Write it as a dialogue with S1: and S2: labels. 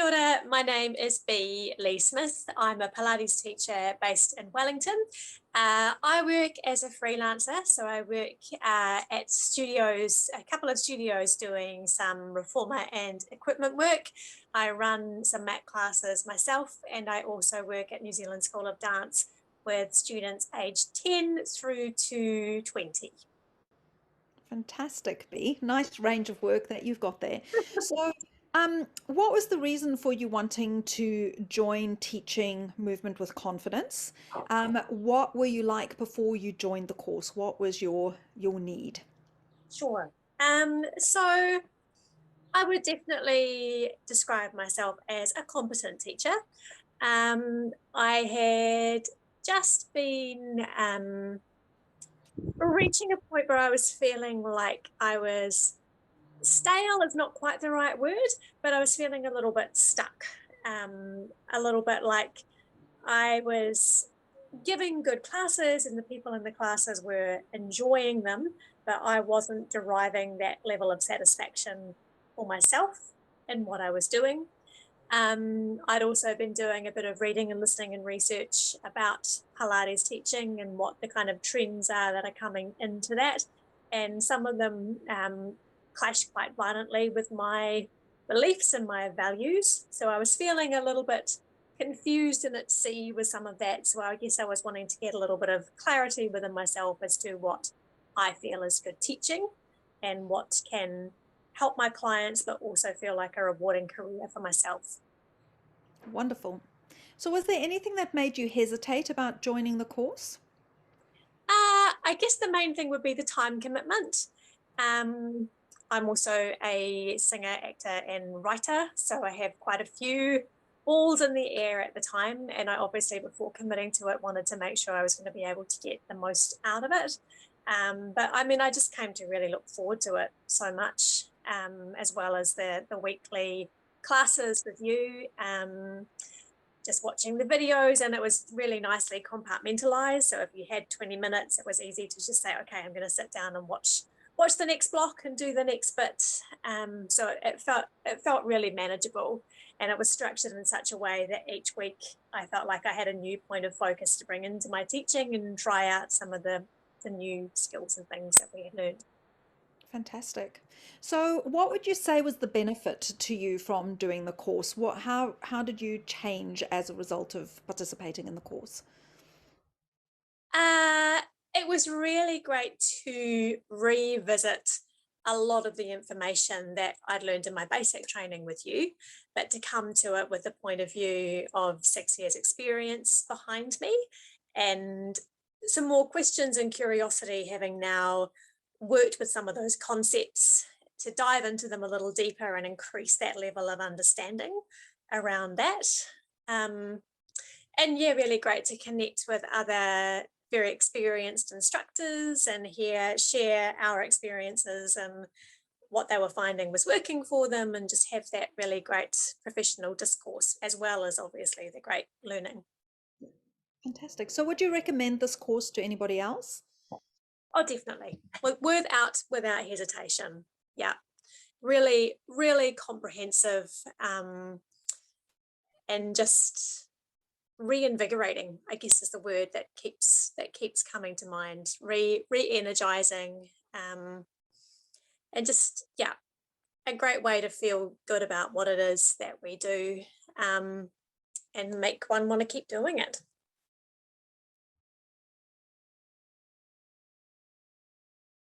S1: Kia ora, my name is Bea Lee Smith. I'm a Pilates teacher based in Wellington. I work as a freelancer, so I work at studios, a couple of studios doing some reformer and equipment work. I run some mat classes myself, and I also work at New Zealand School of Dance with students aged 10 through to 20.
S2: Fantastic, Bea. Nice range of work that you've got there. So, what was the reason for you wanting to join Teaching Movement with Confidence? What were you like before you joined the course? What was your need?
S1: Sure. So I would definitely describe myself as a competent teacher. I had just been reaching a point where I was feeling like I was stale is not quite the right word, but I was feeling a little bit stuck, a little bit like I was giving good classes and the people in the classes were enjoying them, but I wasn't deriving that level of satisfaction for myself in what I was doing. I'd also been doing a bit of reading and listening and research about Pilates teaching and what the kind of trends are that are coming into that. And some of them clash quite violently with my beliefs and my values. So I was feeling a little bit confused and at sea with some of that. So I guess I was wanting to get a little bit of clarity within myself as to what I feel is good teaching and what can help my clients, but also feel like a rewarding career for myself.
S2: Wonderful. So, was there anything that made you hesitate about joining the course?
S1: I guess the main thing would be the time commitment. Um, I'm also a singer, actor, and writer, so I have quite a few balls in the air at the time. And I obviously, before committing to it, wanted to make sure I was going to be able to get the most out of it. But I mean, I just came to really look forward to it so much, as well as the weekly classes with you. Just watching the videos, and it was really nicely compartmentalized. So if you had 20 minutes, it was easy to just say, okay, I'm going to sit down and watch the next block and do the next bit. So it felt really manageable, and it was structured in such a way that each week I felt like I had a new point of focus to bring into my teaching and try out some of the new skills and things that we had learned.
S2: Fantastic. So, what would you say was the benefit to you from doing the course? How did you change as a result of participating in the course?
S1: Uh, it was really great to revisit a lot of the information that I'd learned in my basic training with you, but to come to it with a point of view of 6 years experience behind me and some more questions and curiosity, having now worked with some of those concepts, to dive into them a little deeper and increase that level of understanding around that. Um, and yeah, really great to connect with other very experienced instructors and share our experiences and what they were finding was working for them, and just have that really great professional discourse as well as obviously the great learning.
S2: Fantastic. So, would you recommend this course to anybody else?
S1: Oh, definitely. Without hesitation. Yeah. Really, really comprehensive, and just reinvigorating, I guess is the word that keeps coming to mind. Re-energizing, and just, yeah, a great way to feel good about what it is that we do, and make one want to keep doing it.